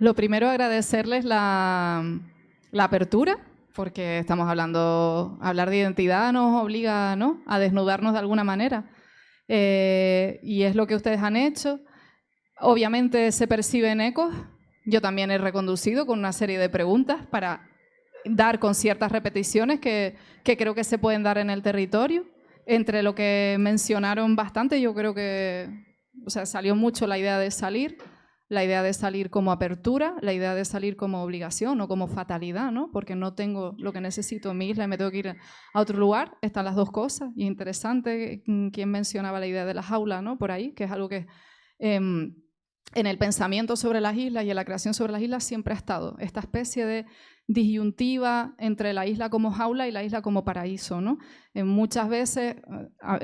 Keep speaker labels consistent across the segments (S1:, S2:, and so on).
S1: Lo primero, agradecerles la apertura, porque estamos hablar de identidad nos obliga, ¿no?, a desnudarnos de alguna manera. Y es lo que ustedes han hecho. Obviamente se perciben ecos. Yo también he reconducido con una serie de preguntas para dar con ciertas repeticiones que creo que se pueden dar en el territorio. Entre lo que mencionaron bastante, yo creo que salió mucho la idea de salir como apertura, la idea de salir como obligación o como fatalidad, ¿no? Porque no tengo lo que necesito en mi isla y me tengo que ir a otro lugar. Están las dos cosas. Y interesante quien mencionaba la idea de la jaula, ¿no?, por ahí, que es algo que en el pensamiento sobre las islas y en la creación sobre las islas siempre ha estado esta especie de disyuntiva entre la isla como jaula y la isla como paraíso, ¿no? Muchas veces,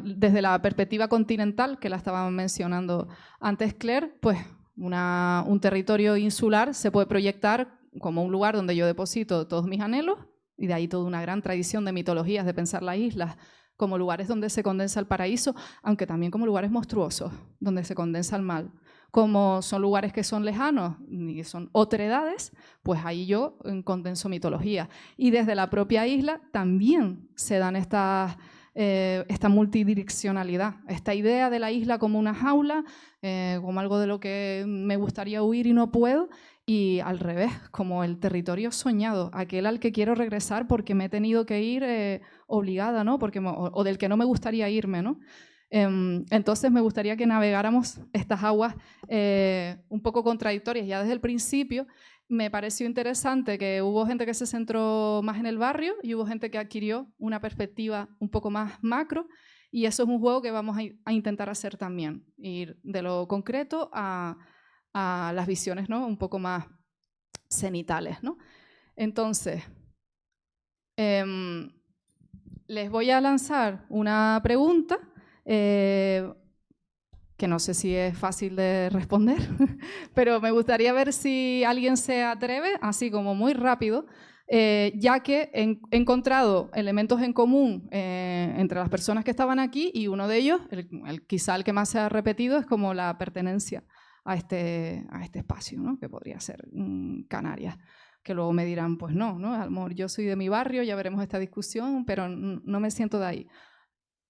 S1: desde la perspectiva continental, que la estaba mencionando antes Claire, pues un territorio insular se puede proyectar como un lugar donde yo deposito todos mis anhelos, y de ahí toda una gran tradición de mitologías de pensar las islas como lugares donde se condensa el paraíso, aunque también como lugares monstruosos, donde se condensa el mal. Como son lugares que son lejanos y son otredades, pues ahí yo condenso mitología. Y desde la propia isla también se dan esta multidireccionalidad, esta idea de la isla como una jaula, como algo de lo que me gustaría huir y no puedo, y al revés, como el territorio soñado, aquel al que quiero regresar porque me he tenido que ir obligada, ¿no?, o del que no me gustaría irme, ¿no? Entonces me gustaría que navegáramos estas aguas un poco contradictorias. Ya desde el principio me pareció interesante que hubo gente que se centró más en el barrio y hubo gente que adquirió una perspectiva un poco más macro, y eso es un juego que vamos a intentar hacer también, ir de lo concreto a las visiones, ¿no?, un poco más cenitales, ¿no? Entonces, les voy a lanzar una pregunta que no sé si es fácil de responder, pero me gustaría ver si alguien se atreve, así como muy rápido, ya que he encontrado elementos en común entre las personas que estaban aquí, y uno de ellos, quizá el que más se ha repetido, es como la pertenencia a este espacio, ¿no?, que podría ser Canarias, que luego me dirán, pues no, a lo mejor yo soy de mi barrio, ya veremos esta discusión, pero no me siento de ahí.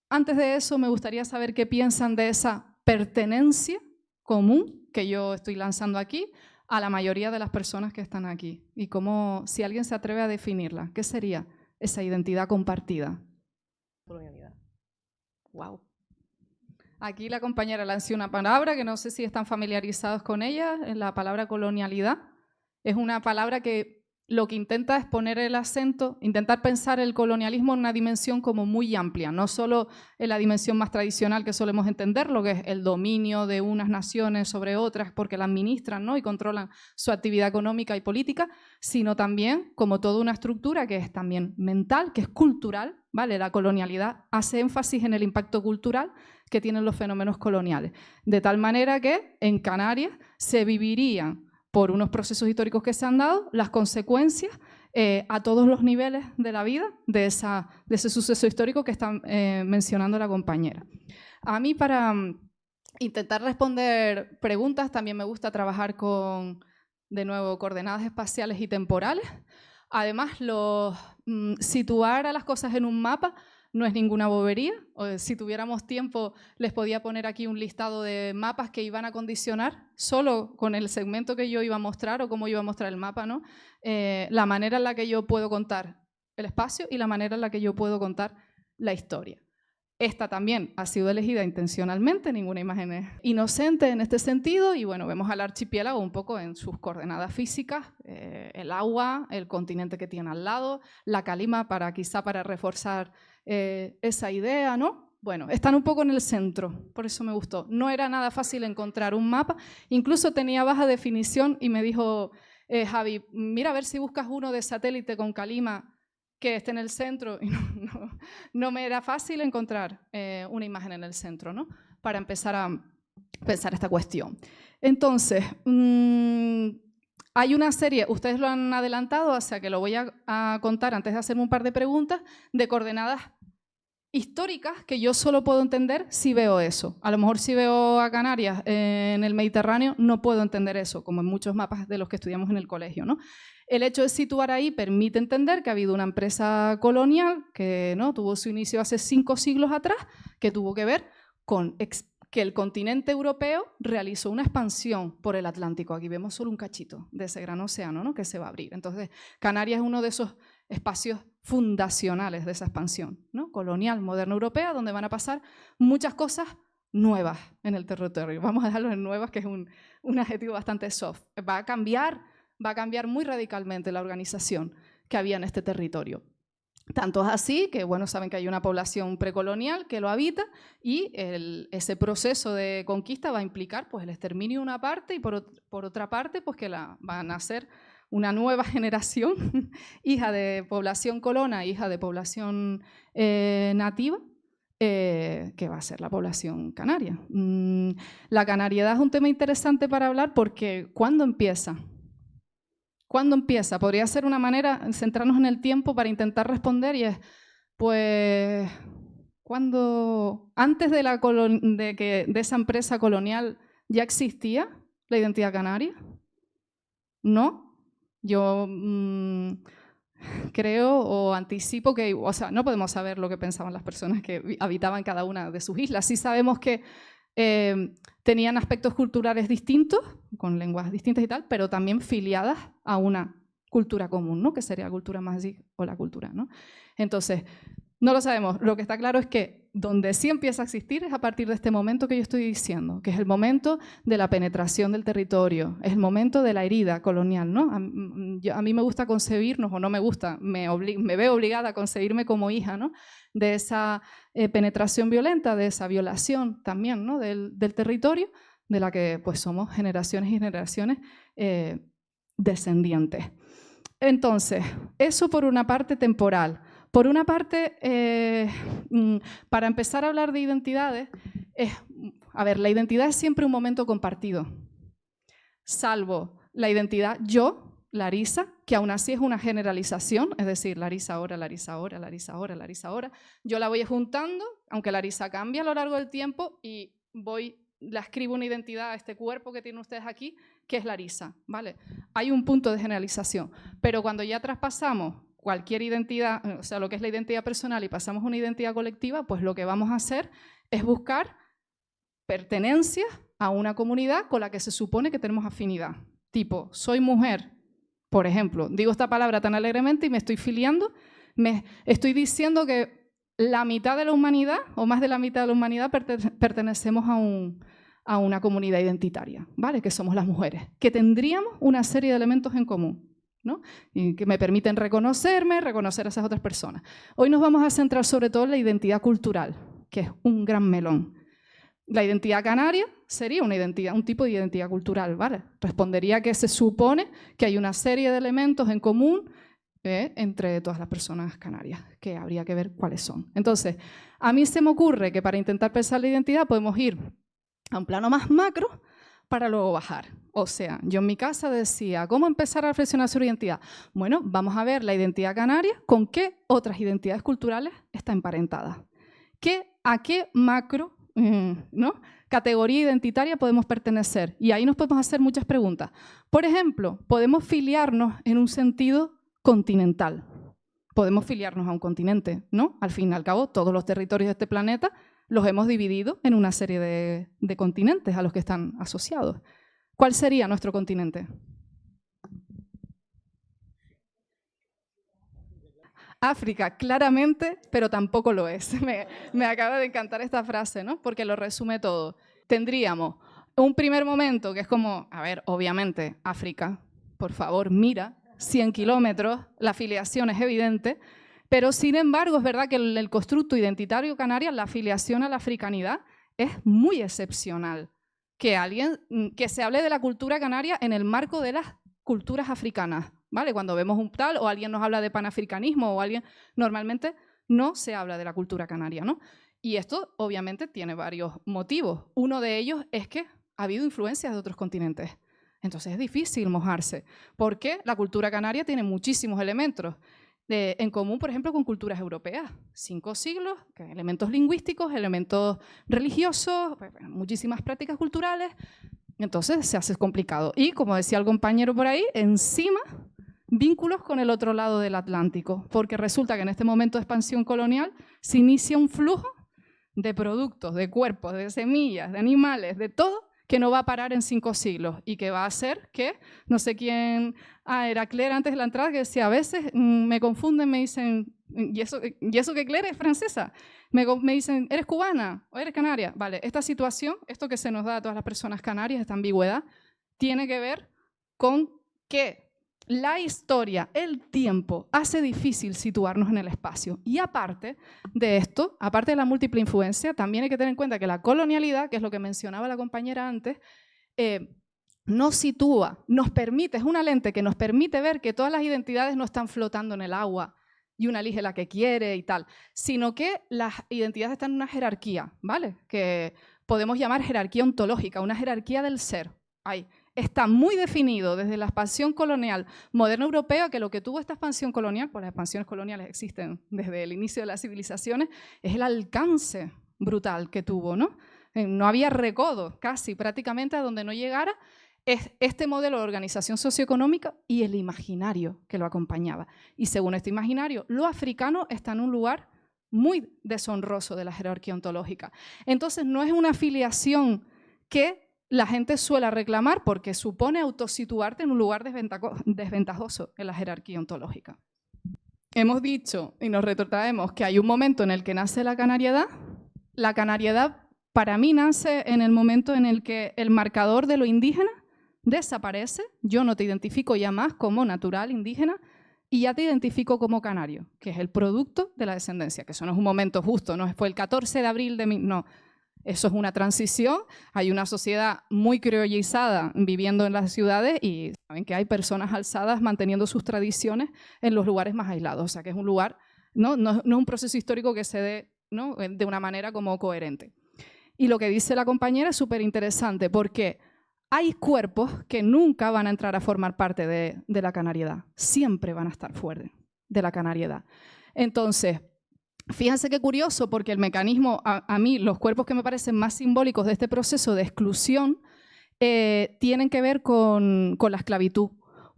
S1: Antes de eso, me gustaría saber qué piensan de esa pertenencia común que yo estoy lanzando aquí a la mayoría de las personas que están aquí, y cómo, si alguien se atreve a definirla, ¿qué sería esa identidad compartida?
S2: Colonialidad.
S1: Wow. Aquí la compañera lanzó una palabra que no sé si están familiarizados con ella, la palabra colonialidad. Es una palabra que lo que intenta es poner el acento, intentar pensar el colonialismo en una dimensión como muy amplia, no solo en la dimensión más tradicional que solemos entender, lo que es el dominio de unas naciones sobre otras porque la administran, ¿no?, y controlan su actividad económica y política, sino también como toda una estructura que es también mental, que es cultural, ¿vale? La colonialidad hace énfasis en el impacto cultural que tienen los fenómenos coloniales, de tal manera que en Canarias se vivirían, por unos procesos históricos que se han dado, las consecuencias a todos los niveles de la vida de ese suceso histórico que está mencionando la compañera. A mí, para intentar responder preguntas, también me gusta trabajar con, de nuevo, coordenadas espaciales y temporales. Además, situar a las cosas en un mapa no es ninguna bobería. Si tuviéramos tiempo, les podía poner aquí un listado de mapas que iban a condicionar, solo con el segmento que yo iba a mostrar o cómo iba a mostrar el mapa, ¿no?, la manera en la que yo puedo contar el espacio y la manera en la que yo puedo contar la historia. Esta también ha sido elegida intencionalmente, ninguna imagen es inocente en este sentido, y bueno, vemos al archipiélago un poco en sus coordenadas físicas, el agua, el continente que tiene al lado, la calima quizá para reforzar esa idea, ¿no? Bueno, están un poco en el centro, por eso me gustó. No era nada fácil encontrar un mapa, incluso tenía baja definición y me dijo Javi, mira a ver si buscas uno de satélite con calima que esté en el centro, y no me era fácil encontrar una imagen en el centro, ¿no?, para empezar a pensar esta cuestión. Entonces, hay una serie, ustedes lo han adelantado, o sea que lo voy a contar antes de hacerme un par de preguntas, de coordenadas históricas que yo solo puedo entender si veo eso. A lo mejor si veo a Canarias en el Mediterráneo no puedo entender eso, como en muchos mapas de los que estudiamos en el colegio, ¿no? El hecho de situar ahí permite entender que ha habido una empresa colonial que, ¿no?, tuvo su inicio hace 5 siglos atrás, que tuvo que ver con que el continente europeo realizó una expansión por el Atlántico. Aquí vemos solo un cachito de ese gran océano, ¿no?, que se va a abrir. Entonces, Canarias es uno de esos espacios fundacionales de esa expansión, ¿no?, colonial, moderna europea, donde van a pasar muchas cosas nuevas en el territorio. Vamos a dejarlo en nuevas, que es un adjetivo bastante soft. Va a cambiar muy radicalmente la organización que había en este territorio. Tanto es así que, bueno, saben que hay una población precolonial que lo habita y ese proceso de conquista va a implicar, pues, el exterminio de una parte y por otra parte, pues, que va a nacer una nueva generación, hija de población colona, hija de población nativa, que va a ser la población canaria. La canariedad es un tema interesante para hablar porque ¿cuándo empieza? ¿Cuándo empieza? Podría ser una manera, centrarnos en el tiempo para intentar responder, y es, pues, ¿cuándo? ¿Antes de esa empresa colonial ya existía la identidad canaria? ¿No? Yo creo o anticipo que, o sea, no podemos saber lo que pensaban las personas que habitaban cada una de sus islas. Sí sabemos que tenían aspectos culturales distintos, con lenguas distintas y tal, pero también filiadas a una cultura común, ¿no?, que sería la cultura Mazigh o la cultura, ¿no? Entonces, no lo sabemos. Lo que está claro es que donde sí empieza a existir es a partir de este momento que yo estoy diciendo, que es el momento de la penetración del territorio, es el momento de la herida colonial, ¿no? A mí me gusta concebirnos, o no me gusta, me veo obligada a concebirme como hija, ¿no?, de esa penetración violenta, de esa violación también, ¿no?, del territorio, de la que, pues, somos generaciones y generaciones descendientes. Entonces, eso por una parte temporal. Por una parte, para empezar a hablar de identidades, la identidad es siempre un momento compartido, salvo la identidad yo, Larisa, que aún así es una generalización, es decir, Larisa ahora, Larisa ahora, Larisa ahora, Larisa ahora. Yo la voy juntando, aunque Larisa cambia a lo largo del tiempo, y la escribo una identidad a este cuerpo que tienen ustedes aquí, que es Larisa, ¿vale? Hay un punto de generalización, pero cuando ya traspasamos cualquier identidad, o sea, lo que es la identidad personal, y pasamos a una identidad colectiva, pues lo que vamos a hacer es buscar pertenencia a una comunidad con la que se supone que tenemos afinidad. Tipo, soy mujer, por ejemplo, digo esta palabra tan alegremente y me estoy filiando, me estoy diciendo que la mitad de la humanidad, o más de la mitad de la humanidad, pertenecemos a una comunidad identitaria, ¿vale?, que somos las mujeres, que tendríamos una serie de elementos en común, ¿no?, y que me permiten reconocerme, reconocer a esas otras personas. Hoy nos vamos a centrar sobre todo en la identidad cultural, que es un gran melón. La identidad canaria sería un tipo de identidad cultural, ¿vale? Respondería que se supone que hay una serie de elementos en común entre todas las personas canarias, que habría que ver cuáles son. Entonces, a mí se me ocurre que para intentar pensar la identidad podemos ir a un plano más macro para luego bajar. O sea, yo en mi casa decía, ¿cómo empezar a reflexionar sobre identidad? Bueno, vamos a ver la identidad canaria, con qué otras identidades culturales está emparentada. ¿A qué macro, ¿no?, categoría identitaria podemos pertenecer? Y ahí nos podemos hacer muchas preguntas. Por ejemplo, podemos filiarnos en un sentido continental. Podemos filiarnos a un continente, ¿no? Al fin y al cabo, todos los territorios de este planeta los hemos dividido en una serie de continentes a los que están asociados. ¿Cuál sería nuestro continente? África, claramente, pero tampoco lo es. Me acaba de encantar esta frase, ¿no?, porque lo resume todo. Tendríamos un primer momento que es como, a ver, obviamente, África, por favor, mira, 100 kilómetros, la afiliación es evidente, pero sin embargo es verdad que el constructo identitario canario, la afiliación a la africanidad, es muy excepcional. Que se hable de la cultura canaria en el marco de las culturas africanas, ¿vale? Cuando vemos un tal o alguien nos habla de panafricanismo o alguien, normalmente no se habla de la cultura canaria, ¿no? Y esto obviamente tiene varios motivos. Uno de ellos es que ha habido influencias de otros continentes. Entonces es difícil mojarse, porque la cultura canaria tiene muchísimos elementos. en común, por ejemplo, con culturas europeas. 5 siglos, elementos lingüísticos, elementos religiosos, muchísimas prácticas culturales. Entonces se hace complicado. Y, como decía el compañero por ahí, encima vínculos con el otro lado del Atlántico, porque resulta que en este momento de expansión colonial se inicia un flujo de productos, de cuerpos, de semillas, de animales, de todo, que no va a parar en 5 siglos y que va a hacer que, no sé quién, era Claire antes de la entrada, que decía, a veces me confunden, me dicen, ¿y eso que Claire es francesa? Me dicen, ¿eres cubana o eres canaria? Vale, esta situación, esto que se nos da a todas las personas canarias, esta ambigüedad, tiene que ver con que la historia, el tiempo, hace difícil situarnos en el espacio. Y aparte de esto, aparte de la múltiple influencia, también hay que tener en cuenta que la colonialidad, que es lo que mencionaba la compañera antes, nos sitúa, nos permite, es una lente que nos permite ver que todas las identidades no están flotando en el agua y una elige la que quiere y tal, sino que las identidades están en una jerarquía, ¿vale? Que podemos llamar jerarquía ontológica, una jerarquía del ser. Está muy definido desde la expansión colonial moderna europea, que lo que tuvo esta expansión colonial, pues las expansiones coloniales existen desde el inicio de las civilizaciones, es el alcance brutal que tuvo, ¿no? No había recodo casi prácticamente a donde no llegara este modelo de organización socioeconómica y el imaginario que lo acompañaba. Y según este imaginario, lo africano está en un lugar muy deshonroso de la jerarquía ontológica. Entonces no es una afiliación que la gente suele reclamar porque supone autosituarte en un lugar desventajoso en la jerarquía ontológica. Hemos dicho y nos retrotraemos que hay un momento en el que nace la canariedad. La canariedad para mí nace en el momento en el que el marcador de lo indígena desaparece. Yo no te identifico ya más como natural indígena y ya te identifico como canario, que es el producto de la descendencia, que eso no es un momento justo, no fue el 14 de abril de... No. Eso es una transición, hay una sociedad muy criollizada viviendo en las ciudades y saben que hay personas alzadas manteniendo sus tradiciones en los lugares más aislados. O sea que es un lugar, no es un proceso histórico que se dé, ¿no?, de una manera como coherente. Y lo que dice la compañera es súper interesante porque hay cuerpos que nunca van a entrar a formar parte de la canariedad, siempre van a estar fuera de la canariedad. Entonces, fíjense qué curioso, porque el mecanismo, a mí, los cuerpos que me parecen más simbólicos de este proceso de exclusión tienen que ver con la esclavitud.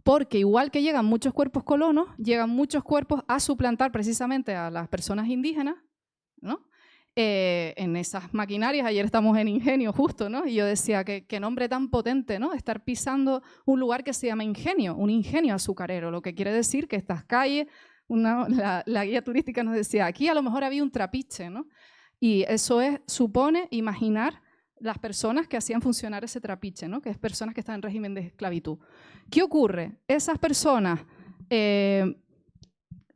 S1: Porque igual que llegan muchos cuerpos colonos, llegan muchos cuerpos a suplantar precisamente a las personas indígenas, ¿no? En esas maquinarias. Ayer estamos en Ingenio justo, ¿no? Y yo decía, qué nombre tan potente, ¿no? Estar pisando un lugar que se llama Ingenio, un ingenio azucarero, lo que quiere decir que estas calles... La guía turística nos decía, aquí a lo mejor había un trapiche, ¿no? Y eso supone imaginar las personas que hacían funcionar ese trapiche, ¿no? Que es personas que están en régimen de esclavitud. ¿Qué ocurre? Esas personas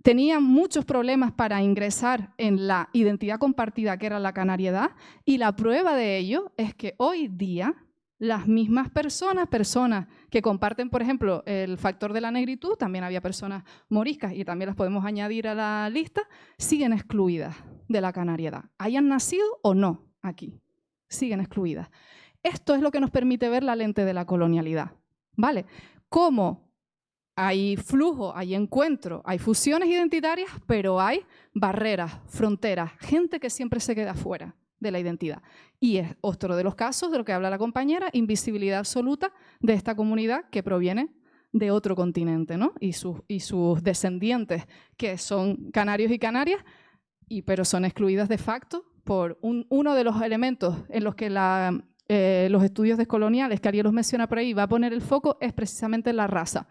S1: tenían muchos problemas para ingresar en la identidad compartida que era la canariedad, y la prueba de ello es que hoy día las mismas personas que comparten, por ejemplo, el factor de la negritud, también había personas moriscas y también las podemos añadir a la lista, siguen excluidas de la canariedad. Hayan nacido o no aquí, siguen excluidas. Esto es lo que nos permite ver la lente de la colonialidad, ¿vale? Cómo hay flujo, hay encuentro, hay fusiones identitarias, pero hay barreras, fronteras, gente que siempre se queda fuera de la identidad. Y es otro de los casos de lo que habla la compañera, invisibilidad absoluta de esta comunidad que proviene de otro continente, ¿no? Y sus descendientes, que son canarios y canarias, pero son excluidas de facto por uno de los elementos en los que los estudios descoloniales, que alguien los menciona por ahí, va a poner el foco, es precisamente la raza.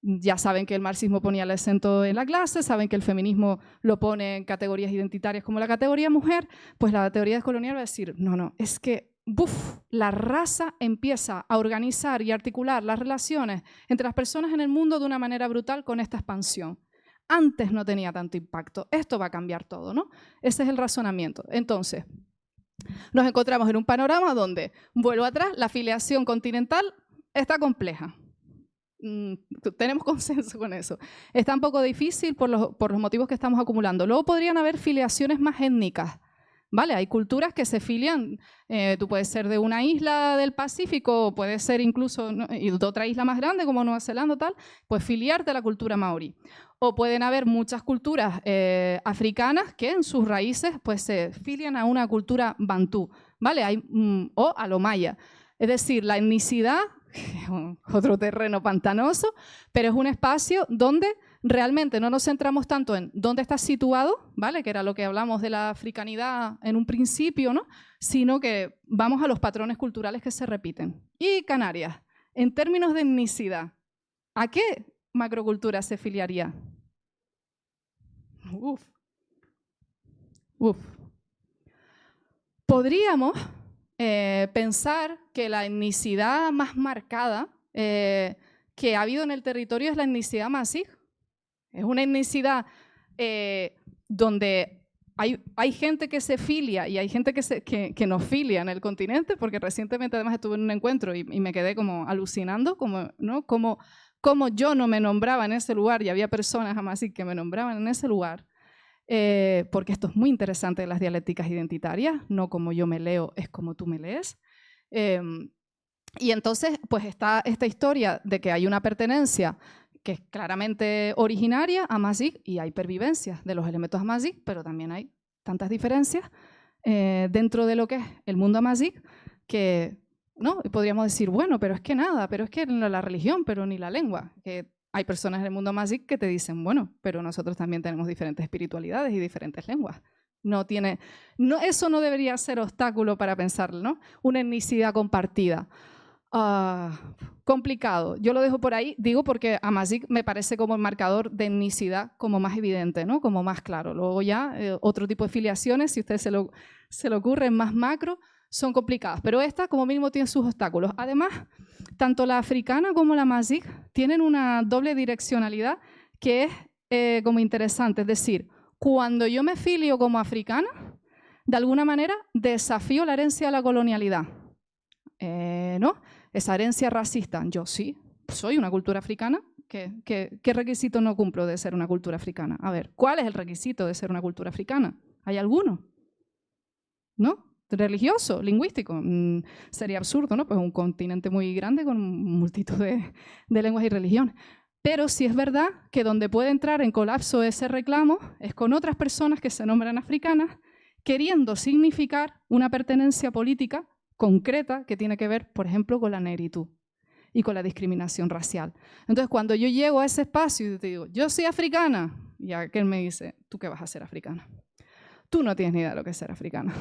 S1: Ya saben que el marxismo ponía el acento en la clase, saben que el feminismo lo pone en categorías identitarias como la categoría mujer, pues la teoría descolonial va a decir, no, es que la raza empieza a organizar y articular las relaciones entre las personas en el mundo de una manera brutal con esta expansión. Antes no tenía tanto impacto, esto va a cambiar todo, ¿no? Ese es el razonamiento. Entonces, nos encontramos en un panorama donde, vuelvo atrás, la filiación continental está compleja. Tenemos consenso con eso. Está un poco difícil por los motivos que estamos acumulando. Luego podrían haber filiaciones más étnicas, ¿Vale? Hay culturas que se filian, tú puedes ser de una isla del Pacífico, o puedes ser incluso de otra isla más grande como Nueva Zelanda o tal, pues filiarte a la cultura maorí. O pueden haber muchas culturas africanas que en sus raíces pues, se filian a una cultura bantú, ¿vale? O a lo maya. Es decir, la etnicidad, otro terreno pantanoso, pero es un espacio donde realmente no nos centramos tanto en dónde estás situado, ¿vale? Que era lo que hablamos de la africanidad en un principio, ¿no? Sino que vamos a los patrones culturales que se repiten. Y Canarias, en términos de etnicidad, ¿a qué macrocultura se filiaría? Podríamos pensar que la etnicidad más marcada que ha habido en el territorio es la etnicidad Amazigh. Es una etnicidad donde hay gente que se filia y hay gente que nos filia en el continente, porque recientemente además estuve en un encuentro y me quedé como alucinando, ¿no? Como yo no me nombraba en ese lugar y había personas Amazigh que me nombraban en ese lugar, porque esto es muy interesante de las dialécticas identitarias, no como yo me leo, es como tú me lees. Y entonces pues está esta historia de que hay una pertenencia que es claramente originaria Amazigh y hay pervivencias de los elementos Amazigh, pero también hay tantas diferencias dentro de lo que es el mundo Amazigh que, ¿no? Podríamos decir, bueno, pero es que nada, pero es que no la religión, pero ni la lengua. Que hay personas en el mundo Amazigh que te dicen, bueno, pero nosotros también tenemos diferentes espiritualidades y diferentes lenguas. Eso no debería ser obstáculo para pensarlo, ¿no? Una etnicidad compartida. Complicado. Yo lo dejo por ahí, digo porque Amazigh me parece como el marcador de etnicidad como más evidente, ¿no? Como más claro. Luego ya otro tipo de filiaciones, si a usted se le ocurre, más macro, son complicadas. Pero esta como mínimo tiene sus obstáculos. Además, tanto la africana como la Amazigh tienen una doble direccionalidad que es como interesante. Es decir, cuando yo me filio como africana, de alguna manera desafío la herencia de la colonialidad. ¿No? Esa herencia racista. Yo sí, soy una cultura africana. ¿Qué requisito no cumplo de ser una cultura africana? A ver, ¿cuál es el requisito de ser una cultura africana? ¿Hay alguno? ¿No? Religioso, lingüístico. Sería absurdo, ¿no? Pues un continente muy grande con multitud de lenguas y religiones. Pero sí es verdad que donde puede entrar en colapso ese reclamo es con otras personas que se nombran africanas queriendo significar una pertenencia política concreta que tiene que ver, por ejemplo, con la negritud y con la discriminación racial. Entonces, cuando yo llego a ese espacio y te digo, yo soy africana, y aquel me dice, ¿tú qué vas a ser africana? Tú no tienes ni idea de lo que es ser africana,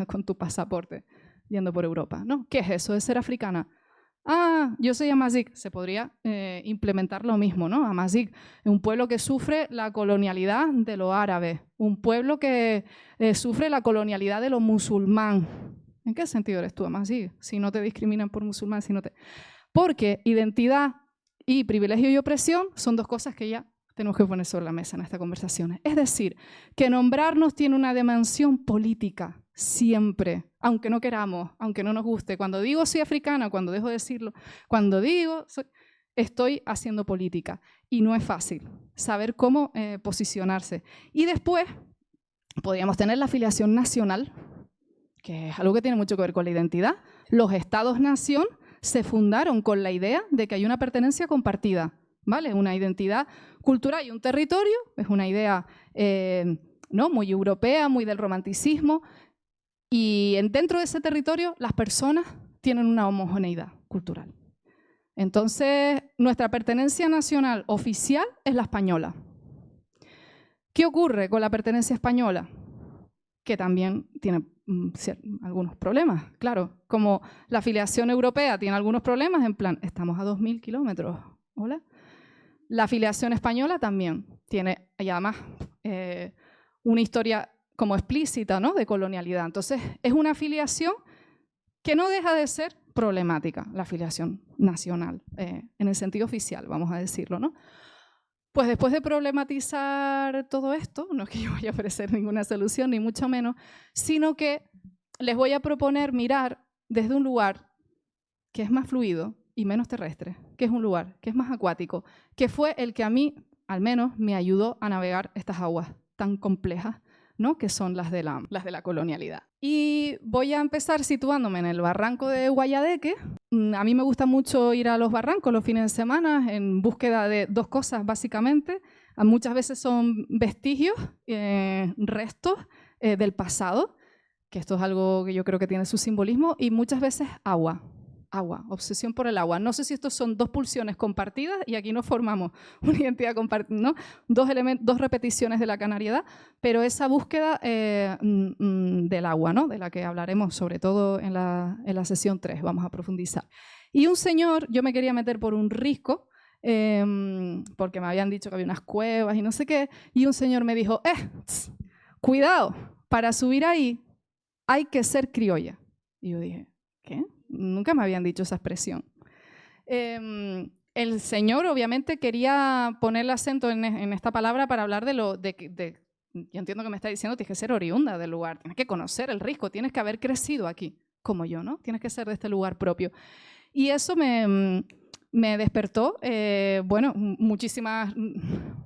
S1: con tu pasaporte, yendo por Europa, ¿no? ¿Qué es eso de ser africana? Yo soy Amazigh. Se podría implementar lo mismo, ¿no? Amazigh, un pueblo que sufre la colonialidad de lo árabe, un pueblo que sufre la colonialidad de lo musulmán. ¿En qué sentido eres tú Amazigh? Si no te discriminan por musulmán, Porque identidad y privilegio y opresión son dos cosas que ya tenemos que poner sobre la mesa en esta conversación. Es decir, que nombrarnos tiene una dimensión política, siempre, aunque no queramos, aunque no nos guste. Cuando digo soy africana, cuando dejo de decirlo, cuando digo estoy haciendo política. Y no es fácil saber cómo posicionarse. Y después podríamos tener la afiliación nacional, que es algo que tiene mucho que ver con la identidad. Los estados-nación se fundaron con la idea de que hay una pertenencia compartida, ¿vale? Una identidad cultural y un territorio, es una idea ¿no? muy europea, muy del romanticismo, y dentro de ese territorio las personas tienen una homogeneidad cultural. Entonces, nuestra pertenencia nacional oficial es la española. ¿Qué ocurre con la pertenencia española? Que también tiene algunos problemas, claro. Como la afiliación europea tiene algunos problemas, en plan, estamos a 2000 kilómetros, ¿hola? La afiliación española también tiene, y además, una historia como explícita, ¿no? De colonialidad. Entonces, es una afiliación que no deja de ser problemática, la afiliación nacional, en el sentido oficial, vamos a decirlo, ¿no? Pues después de problematizar todo esto, no es que yo vaya a ofrecer ninguna solución, ni mucho menos, sino que les voy a proponer mirar desde un lugar que es más fluido y menos terrestre, que es un lugar que es más acuático, que fue el que a mí, al menos, me ayudó a navegar estas aguas tan complejas ¿no? Que son las de la colonialidad. Y voy a empezar situándome en el barranco de Guayadeque. A mí me gusta mucho ir a los barrancos los fines de semana en búsqueda de dos cosas, básicamente. Muchas veces son vestigios, restos del pasado, que esto es algo que yo creo que tiene su simbolismo, y muchas veces agua. Agua, obsesión por el agua. No sé si estos son dos pulsiones compartidas y aquí nos formamos una identidad compartida, ¿no? Dos repeticiones de la canariedad, pero esa búsqueda del agua, ¿no? De la que hablaremos sobre todo en la sesión 3, vamos a profundizar. Y un señor, yo me quería meter por un risco, porque me habían dicho que había unas cuevas y no sé qué, y un señor me dijo, cuidado, para subir ahí hay que ser criolla. Y yo dije, ¿qué? Nunca me habían dicho esa expresión. El señor obviamente quería poner el acento en esta palabra para hablar yo entiendo que me está diciendo tienes que ser oriunda del lugar, tienes que conocer el risco, tienes que haber crecido aquí, como yo, ¿no? Tienes que ser de este lugar propio. Y eso me despertó,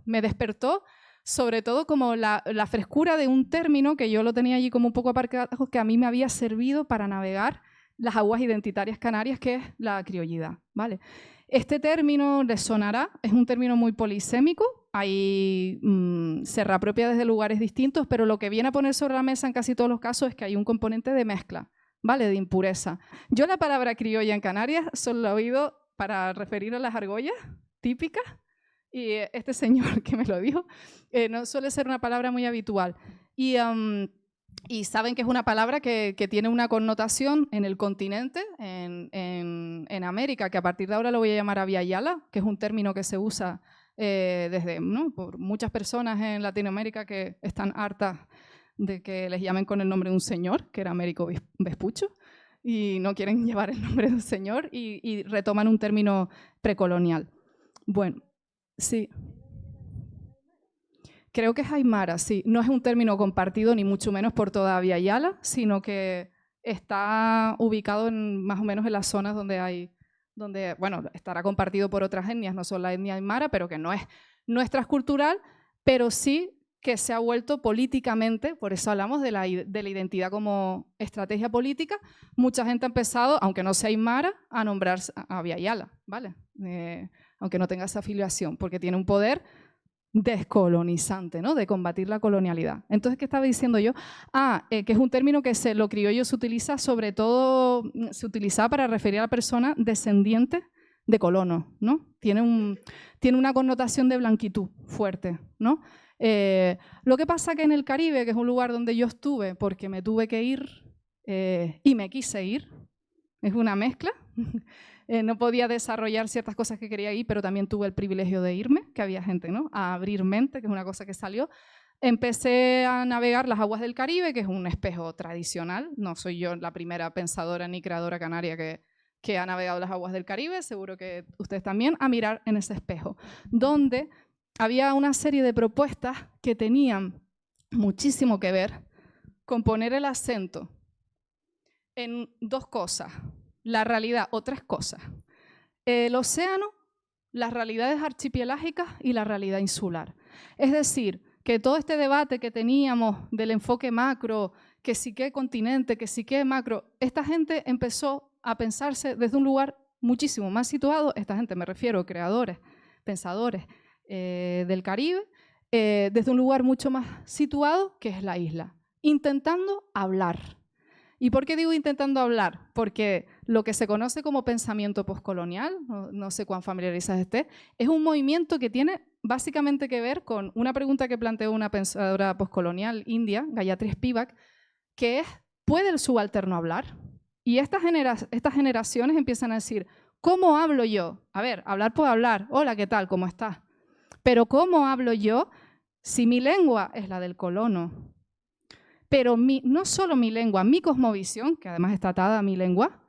S1: me despertó sobre todo como la frescura de un término que yo lo tenía allí como un poco aparcado, que a mí me había servido para navegar las aguas identitarias canarias, que es la criollidad, ¿vale? Este término les sonará, es un término muy polisémico, se reapropia desde lugares distintos, pero lo que viene a poner sobre la mesa en casi todos los casos es que hay un componente de mezcla, ¿vale? De impureza. Yo la palabra criolla en Canarias solo la he oído para referir a las argollas típicas, y este señor que me lo dijo, no suele ser una palabra muy habitual. Y saben que es una palabra que tiene una connotación en el continente, en América, que a partir de ahora lo voy a llamar aviala, que es un término que se usa por muchas personas en Latinoamérica que están hartas de que les llamen con el nombre de un señor, que era Américo Vespucho, y no quieren llevar el nombre de un señor y retoman un término precolonial. Bueno, sí. Creo que es aymara, sí. No es un término compartido ni mucho menos por toda Aviala, sino que está ubicado más o menos en las zonas donde estará compartido por otras etnias, no solo la etnia aymara, pero que no es transcultural, pero sí que se ha vuelto políticamente, por eso hablamos de la identidad como estrategia política. Mucha gente ha empezado, aunque no sea aymara, a nombrarse a Aviala, ¿vale? Aunque no tenga esa afiliación, porque tiene un poder descolonizante, ¿no? De combatir la colonialidad. Entonces, ¿qué estaba diciendo yo? Que es un término que lo criollo se utiliza, sobre todo, se utilizaba para referir a la persona descendiente de colonos, ¿no? Tiene una connotación de blanquitud fuerte, ¿no? Lo que pasa que en el Caribe, que es un lugar donde yo estuve porque me tuve que ir y me quise ir, es una mezcla. No podía desarrollar ciertas cosas que quería ir, pero también tuve el privilegio de irme, que había gente, ¿no? A abrir mente, que es una cosa que salió. Empecé a navegar las aguas del Caribe, que es un espejo tradicional. No soy yo la primera pensadora ni creadora canaria que ha navegado las aguas del Caribe, seguro que ustedes también, a mirar en ese espejo, donde había una serie de propuestas que tenían muchísimo que ver con poner el acento en dos cosas. La realidad, o tres cosas. El océano, las realidades archipelágicas y la realidad insular. Es decir, que todo este debate que teníamos del enfoque macro, que sí que continente, que sí que macro, esta gente empezó a pensarse desde un lugar muchísimo más situado, esta gente me refiero, creadores, pensadores del Caribe, desde un lugar mucho más situado, que es la isla, intentando hablar. ¿Y por qué digo intentando hablar? Porque lo que se conoce como pensamiento postcolonial, no sé cuán familiarizados esté, es un movimiento que tiene básicamente que ver con una pregunta que planteó una pensadora postcolonial india, Gayatri Spivak, que es, ¿puede el subalterno hablar? Y estas generaciones empiezan a decir, ¿cómo hablo yo? A ver, hablar puedo hablar, hola, ¿qué tal? ¿Cómo estás? Pero ¿cómo hablo yo si mi lengua es la del colono? Pero no solo mi lengua, mi cosmovisión, que además está atada a mi lengua,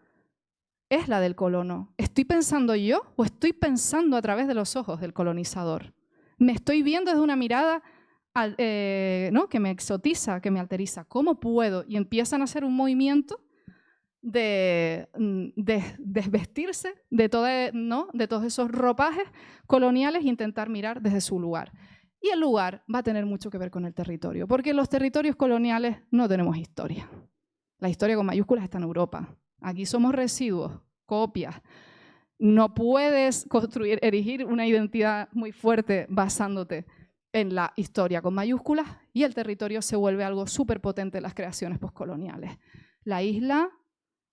S1: es la del colono. ¿Estoy pensando yo o estoy pensando a través de los ojos del colonizador? ¿Me estoy viendo desde una mirada ¿no? que me exotiza, que me alteriza? ¿Cómo puedo? Y empiezan a hacer un movimiento de desvestirse de todos esos ropajes coloniales e intentar mirar desde su lugar. Y el lugar va a tener mucho que ver con el territorio, porque en los territorios coloniales no tenemos historia. La historia con mayúsculas está en Europa. Aquí somos residuos, copias. No puedes erigir una identidad muy fuerte basándote en la historia con mayúsculas, y el territorio se vuelve algo súper potente en las creaciones postcoloniales. La isla,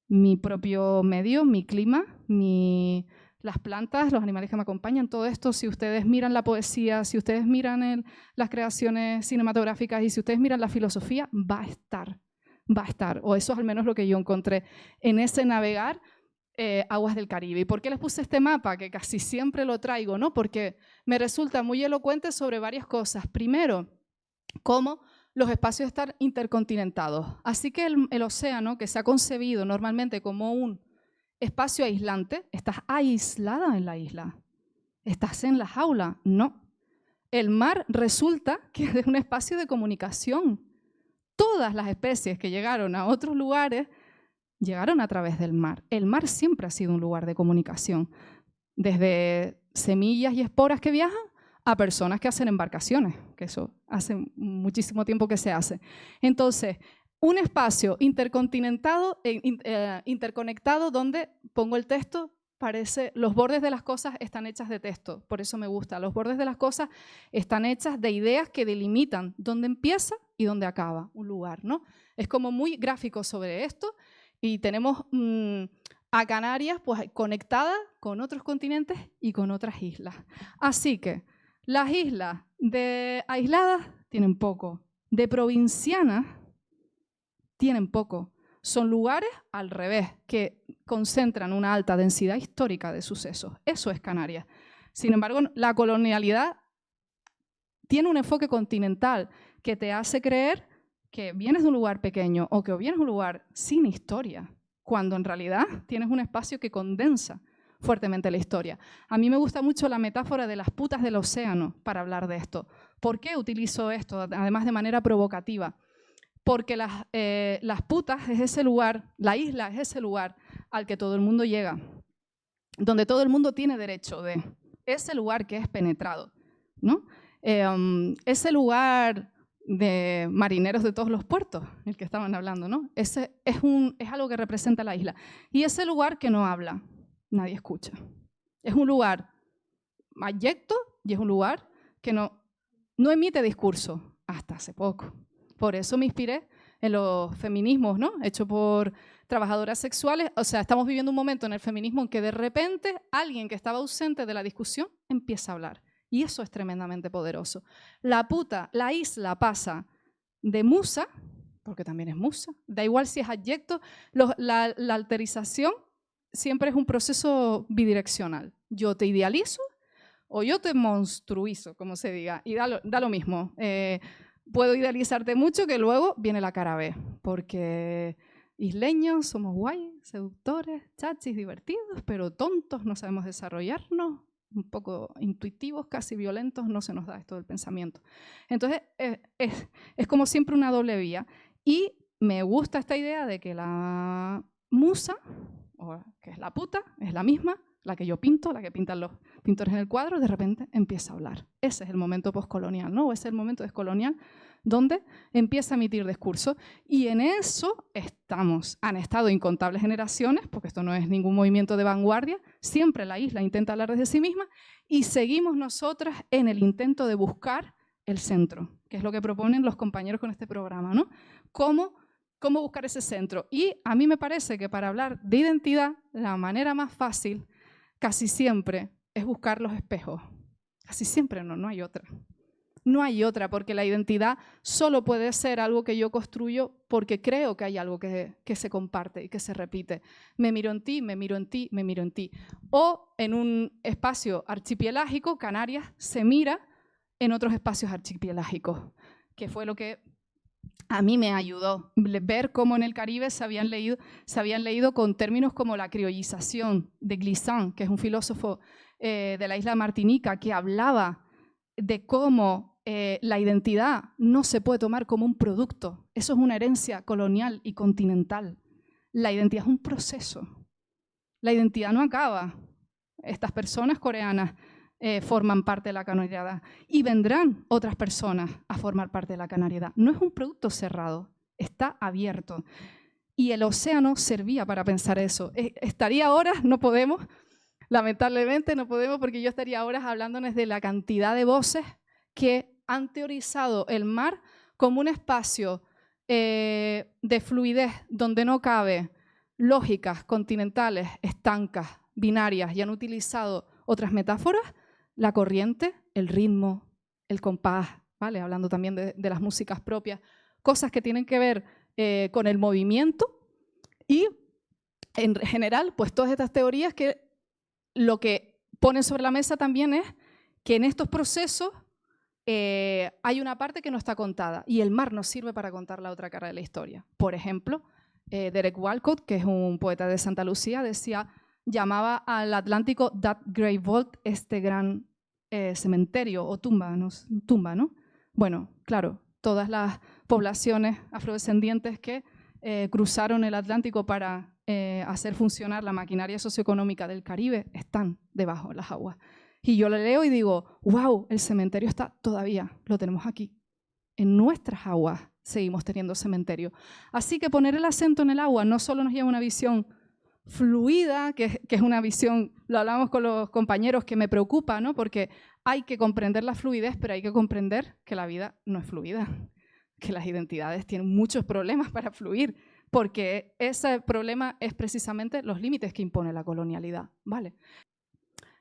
S1: mi propio medio, mi clima, las plantas, los animales que me acompañan, todo esto, si ustedes miran la poesía, si ustedes miran las creaciones cinematográficas y si ustedes miran la filosofía, va a estar, o eso es al menos lo que yo encontré en ese navegar aguas del Caribe. ¿Y por qué les puse este mapa? Que casi siempre lo traigo, ¿no? Porque me resulta muy elocuente sobre varias cosas. Primero, cómo los espacios están intercontinentados. Así que el océano, que se ha concebido normalmente como un espacio aislante, estás aislada en la isla. ¿Estás en la jaula? No. El mar resulta que es un espacio de comunicación. Todas las especies que llegaron a otros lugares llegaron a través del mar. El mar siempre ha sido un lugar de comunicación, desde semillas y esporas que viajan a personas que hacen embarcaciones, que eso hace muchísimo tiempo que se hace. Entonces, un espacio intercontinentado, interconectado, donde pongo el texto, parece, los bordes de las cosas están hechas de texto, por eso me gusta. Los bordes de las cosas están hechas de ideas que delimitan dónde empieza y dónde acaba un lugar, ¿no? Es como muy gráfico sobre esto. Y tenemos a Canarias pues, conectada con otros continentes y con otras islas. Así que las islas de aisladas tienen poco, de provincianas tienen poco. Son lugares al revés, que concentran una alta densidad histórica de sucesos. Eso es Canarias. Sin embargo, la colonialidad tiene un enfoque continental que te hace creer que vienes de un lugar pequeño o que vienes de un lugar sin historia, cuando en realidad tienes un espacio que condensa fuertemente la historia. A mí me gusta mucho la metáfora de las putas del océano para hablar de esto. ¿Por qué utilizo esto, además de manera provocativa? Porque las putas es ese lugar, la isla es ese lugar al que todo el mundo llega, donde todo el mundo tiene derecho de, ese lugar que es penetrado, ¿no? Ese lugar de marineros de todos los puertos, el que estaban hablando, ¿no? Ese es algo que representa la isla. Y ese lugar que no habla, nadie escucha. Es un lugar abyecto y es un lugar que no emite discurso hasta hace poco. Por eso me inspiré en los feminismos, ¿no? Hecho por trabajadoras sexuales. O sea, estamos viviendo un momento en el feminismo en que de repente alguien que estaba ausente de la discusión empieza a hablar. Y eso es tremendamente poderoso. La puta, la isla pasa de musa, porque también es musa, da igual si es adyecto, la alterización siempre es un proceso bidireccional. Yo te idealizo o yo te monstruizo, como se diga, y da lo mismo. Puedo idealizarte mucho que luego viene la cara B, porque isleños somos guay, seductores, chachis, divertidos, pero tontos, no sabemos desarrollarnos, un poco intuitivos, casi violentos, no se nos da esto del pensamiento. Entonces, es como siempre una doble vía. Y me gusta esta idea de que la musa, o que es la puta, es la misma, la que yo pinto, la que pintan los pintores en el cuadro, de repente empieza a hablar. Ese es el momento postcolonial, ¿no? Ese es el momento descolonial donde empieza a emitir discurso. Y en eso han estado incontables generaciones, porque esto no es ningún movimiento de vanguardia, siempre la isla intenta hablar desde sí misma y seguimos nosotras en el intento de buscar el centro, que es lo que proponen los compañeros con este programa, ¿no? ¿Cómo buscar ese centro? Y a mí me parece que para hablar de identidad, la manera más fácil casi siempre es buscar los espejos. Casi siempre no hay otra. No hay otra, porque la identidad solo puede ser algo que yo construyo porque creo que hay algo que se comparte y que se repite. Me miro en ti, me miro en ti, me miro en ti. O en un espacio archipelágico, Canarias se mira en otros espacios archipelágicos, que fue lo que a mí me ayudó. Ver cómo en el Caribe se habían leído con términos como la criollización de Glissant, que es un filósofo de la isla de Martinica, que hablaba de cómo la identidad no se puede tomar como un producto. Eso es una herencia colonial y continental. La identidad es un proceso. La identidad no acaba. Estas personas coreanas forman parte de la canariedad. Y vendrán otras personas a formar parte de la canariedad. No es un producto cerrado, está abierto. Y el océano servía para pensar eso. Estaría horas, no podemos, lamentablemente no podemos, porque yo estaría horas hablándoles de la cantidad de voces que han teorizado el mar como un espacio de fluidez donde no cabe lógicas continentales, estancas, binarias, y han utilizado otras metáforas, la corriente, el ritmo, el compás, ¿vale? Hablando también de las músicas propias, cosas que tienen que ver con el movimiento y, en general, pues todas estas teorías que lo que ponen sobre la mesa también es que en estos procesos hay una parte que no está contada y el mar nos sirve para contar la otra cara de la historia. Por ejemplo, Derek Walcott, que es un poeta de Santa Lucía, llamaba al Atlántico That Great Vault, este gran cementerio o tumba, ¿no? Bueno, claro, todas las poblaciones afrodescendientes que cruzaron el Atlántico para hacer funcionar la maquinaria socioeconómica del Caribe están debajo de las aguas. Y yo lo leo y digo, wow, el cementerio está todavía, lo tenemos aquí. En nuestras aguas seguimos teniendo cementerio. Así que poner el acento en el agua no solo nos lleva a una visión fluida, que es una visión, lo hablamos con los compañeros, que me preocupa, ¿no? Porque hay que comprender la fluidez, pero hay que comprender que la vida no es fluida, que las identidades tienen muchos problemas para fluir, porque ese problema es precisamente los límites que impone la colonialidad, ¿vale?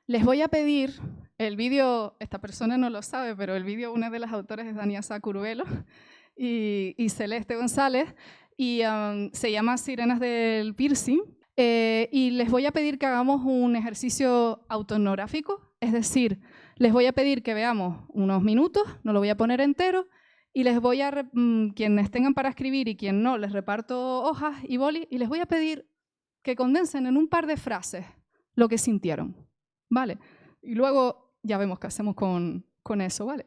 S1: Les voy a pedir el vídeo, esta persona no lo sabe, pero el vídeo, una de las autores es Daniasa Curvelo y Celeste González, y se llama Sirenas del Piercing. Y les voy a pedir que hagamos un ejercicio autoetnográfico, es decir, les voy a pedir que veamos unos minutos, no lo voy a poner entero, y les voy a, quienes tengan para escribir y quien no, les reparto hojas y boli, y les voy a pedir que condensen en un par de frases lo que sintieron, ¿vale? Y luego ya vemos qué hacemos con eso, ¿vale?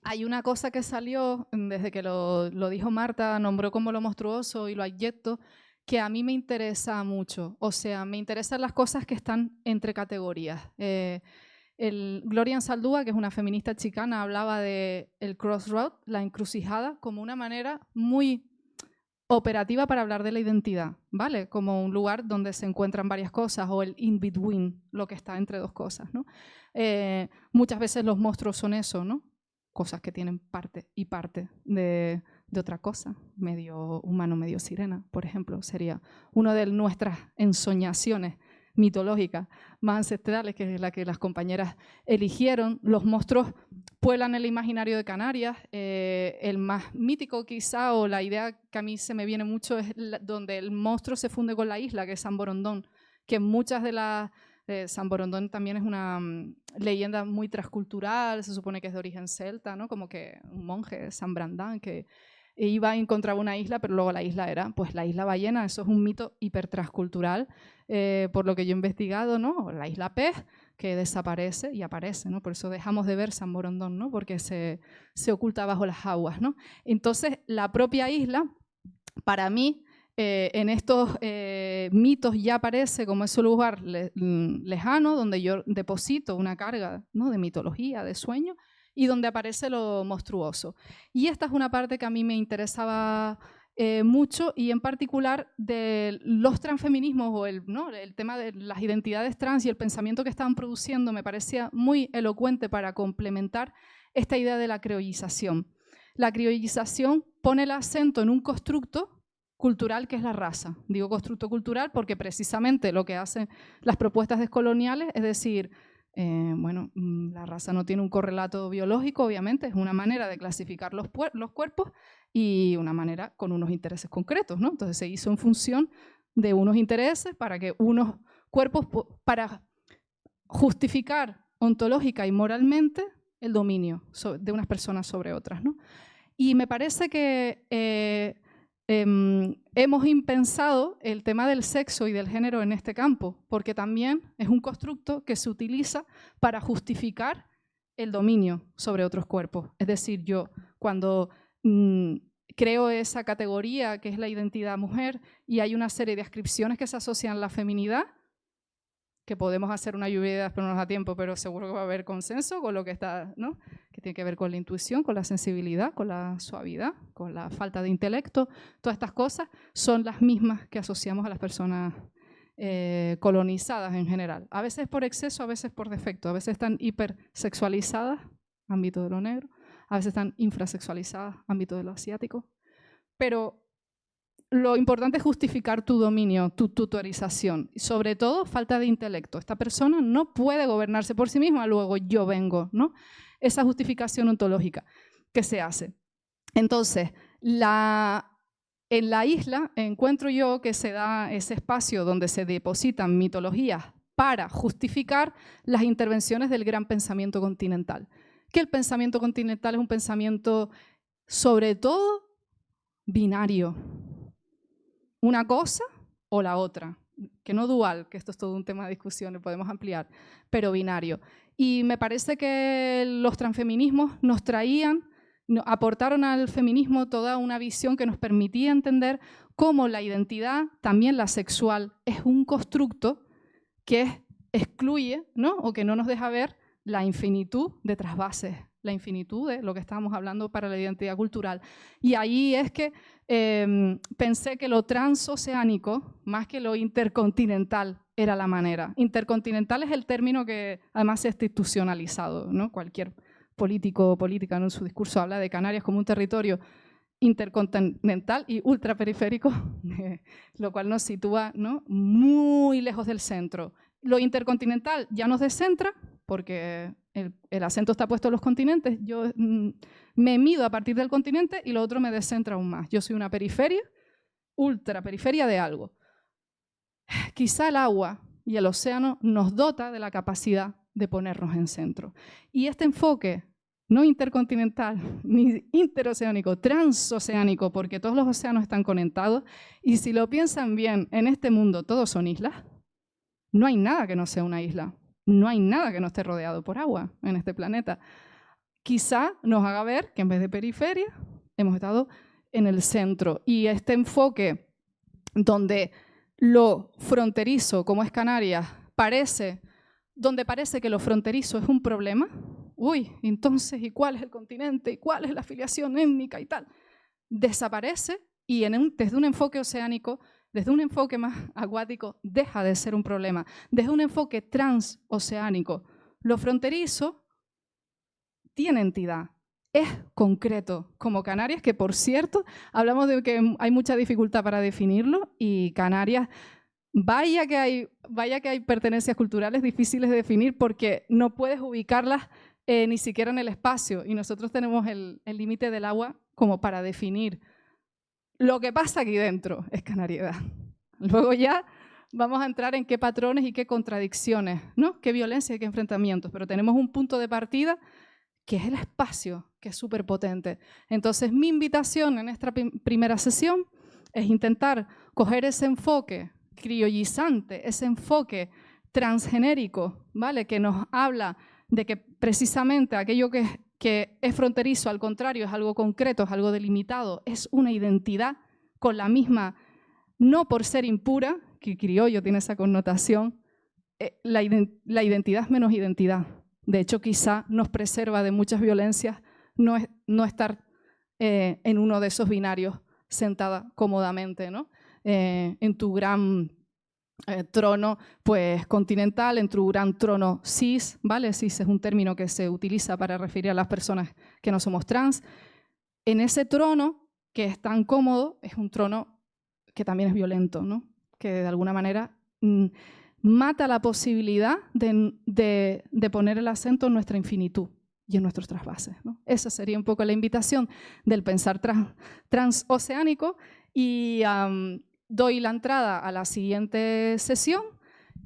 S1: Hay una cosa que salió desde que lo dijo Marta, nombró como lo monstruoso y lo abyecto, que a mí me interesa mucho. O sea, me interesan las cosas que están entre categorías. Gloria Anzaldúa, que es una feminista chicana, hablaba de el crossroad, la encrucijada, como una manera muy operativa para hablar de la identidad, ¿vale? Como un lugar donde se encuentran varias cosas, o el in-between, lo que está entre dos cosas, ¿no? Muchas veces los monstruos son eso, ¿no? Cosas que tienen parte y parte de otra cosa, medio humano, medio sirena, por ejemplo, sería una de nuestras ensoñaciones mitológicas más ancestrales, que es la que las compañeras eligieron. Los monstruos pueblan el imaginario de Canarias. El más mítico quizá, o la idea que a mí se me viene mucho, es donde el monstruo se funde con la isla, que es San Borondón, que muchas de las... San Borondón también es una leyenda muy transcultural, se supone que es de origen celta, ¿no? Como que un monje, San Brandán, que iba y encontraba una isla, pero luego la isla era pues la isla ballena. Eso es un mito hipertranscultural, por lo que yo he investigado, ¿no? O la isla pez, que desaparece y aparece, ¿no? Por eso dejamos de ver San Borondón, ¿no? Porque se oculta bajo las aguas, ¿no? Entonces, la propia isla, para mí, en estos mitos ya aparece como ese lugar lejano donde yo deposito una carga, ¿no? De mitología, de sueño, y donde aparece lo monstruoso. Y esta es una parte que a mí me interesaba mucho, y en particular de los transfeminismos, o el tema de las identidades trans y el pensamiento que estaban produciendo, me parecía muy elocuente para complementar esta idea de la criollización. La criollización pone el acento en un constructo cultural que es la raza. Digo constructo cultural porque precisamente lo que hacen las propuestas descoloniales es decir, bueno, la raza no tiene un correlato biológico, obviamente, es una manera de clasificar los cuerpos y una manera con unos intereses concretos, ¿no? Entonces se hizo en función de unos intereses para que unos cuerpos, para justificar ontológica y moralmente el dominio de unas personas sobre otras, ¿no? Y me parece que hemos impensado el tema del sexo y del género en este campo, porque también es un constructo que se utiliza para justificar el dominio sobre otros cuerpos. Es decir, yo cuando creo esa categoría que es la identidad mujer y hay una serie de ascripciones que se asocian a la feminidad, que podemos hacer una lluvia de ideas, pero no nos da tiempo, pero seguro que va a haber consenso con lo que está, ¿no? Que tiene que ver con la intuición, con la sensibilidad, con la suavidad, con la falta de intelecto. Todas estas cosas son las mismas que asociamos a las personas colonizadas en general. A veces por exceso, a veces por defecto. A veces están hipersexualizadas, ámbito de lo negro. A veces están infrasexualizadas, ámbito de lo asiático. Pero lo importante es justificar tu dominio, tu tutorización. Y sobre todo, falta de intelecto. Esta persona no puede gobernarse por sí misma, luego yo vengo, ¿no? Esa justificación ontológica que se hace. Entonces, en la isla encuentro yo que se da ese espacio donde se depositan mitologías para justificar las intervenciones del gran pensamiento continental. Que el pensamiento continental es un pensamiento, sobre todo, binario. Una cosa o la otra, que no dual, que esto es todo un tema de discusión, lo podemos ampliar, pero binario. Y me parece que los transfeminismos nos aportaron al feminismo toda una visión que nos permitía entender cómo la identidad, también la sexual, es un constructo que excluye, ¿no? O que no nos deja ver la infinitud de trasvases, la infinitud de lo que estábamos hablando para la identidad cultural. Y ahí es que pensé que lo transoceánico, más que lo intercontinental, era la manera. Intercontinental es el término que además se ha institucionalizado, ¿no? Cualquier político o política en su discurso habla de Canarias como un territorio intercontinental y ultraperiférico, lo cual nos sitúa, ¿no? Muy lejos del centro. Lo intercontinental ya nos descentra, porque el acento está puesto en los continentes. Yo me mido a partir del continente y lo otro me descentra aún más. Yo soy una periferia, ultraperiferia de algo. Quizá el agua y el océano nos dota de la capacidad de ponernos en centro. Y este enfoque no intercontinental, ni interoceánico, transoceánico, porque todos los océanos están conectados, y si lo piensan bien, en este mundo todos son islas. No hay nada que no sea una isla. No hay nada que no esté rodeado por agua en este planeta. Quizá nos haga ver que en vez de periferia hemos estado en el centro. Y este enfoque donde lo fronterizo, como es Canarias, donde parece que lo fronterizo es un problema, entonces, ¿y cuál es el continente? ¿Y cuál es la afiliación étnica y tal? Desaparece y desde un enfoque oceánico, desde un enfoque más acuático, deja de ser un problema. Desde un enfoque transoceánico, lo fronterizo tiene entidad, es concreto, como Canarias, que por cierto, hablamos de que hay mucha dificultad para definirlo, y Canarias, vaya que hay pertenencias culturales difíciles de definir porque no puedes ubicarlas ni siquiera en el espacio, y nosotros tenemos el límite del agua como para definir. Lo que pasa aquí dentro es canariedad. Luego ya vamos a entrar en qué patrones y qué contradicciones, ¿no? Qué violencia y qué enfrentamientos, pero tenemos un punto de partida que es el espacio, que es súper potente. Entonces, mi invitación en esta primera sesión es intentar coger ese enfoque criollizante, ese enfoque transgenérico, ¿vale? Que nos habla de que precisamente aquello que es fronterizo, al contrario, es algo concreto, es algo delimitado, es una identidad con la misma, no por ser impura, que criollo tiene esa connotación, la identidad es menos identidad. De hecho, quizá nos preserva de muchas violencias no estar en uno de esos binarios sentada cómodamente, ¿no? En tu gran trono pues, continental, en tu gran trono cis, ¿vale? Cis es un término que se utiliza para referir a las personas que no somos trans. En ese trono, que es tan cómodo, es un trono que también es violento, ¿no? Que de alguna manera mata la posibilidad de poner el acento en nuestra infinitud y en nuestros trasvases, ¿no? Esa sería un poco la invitación del pensar transoceánico, y doy la entrada a la siguiente sesión,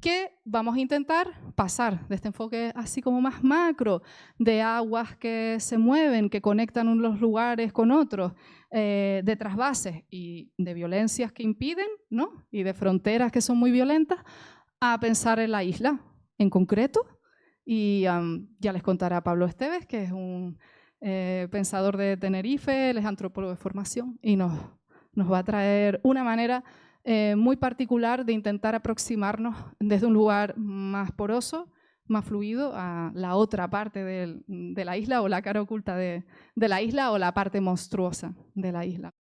S1: que vamos a intentar pasar de este enfoque así como más macro, de aguas que se mueven, que conectan unos lugares con otros, de trasvases y de violencias que impiden, ¿no? Y de fronteras que son muy violentas, a pensar en la isla en concreto. Y ya les contará Pablo Esteves, que es un pensador de Tenerife, él es antropólogo de formación y nos va a traer una manera muy particular de intentar aproximarnos desde un lugar más poroso, más fluido, a la otra parte de la isla o la cara oculta de la isla o la parte monstruosa de la isla.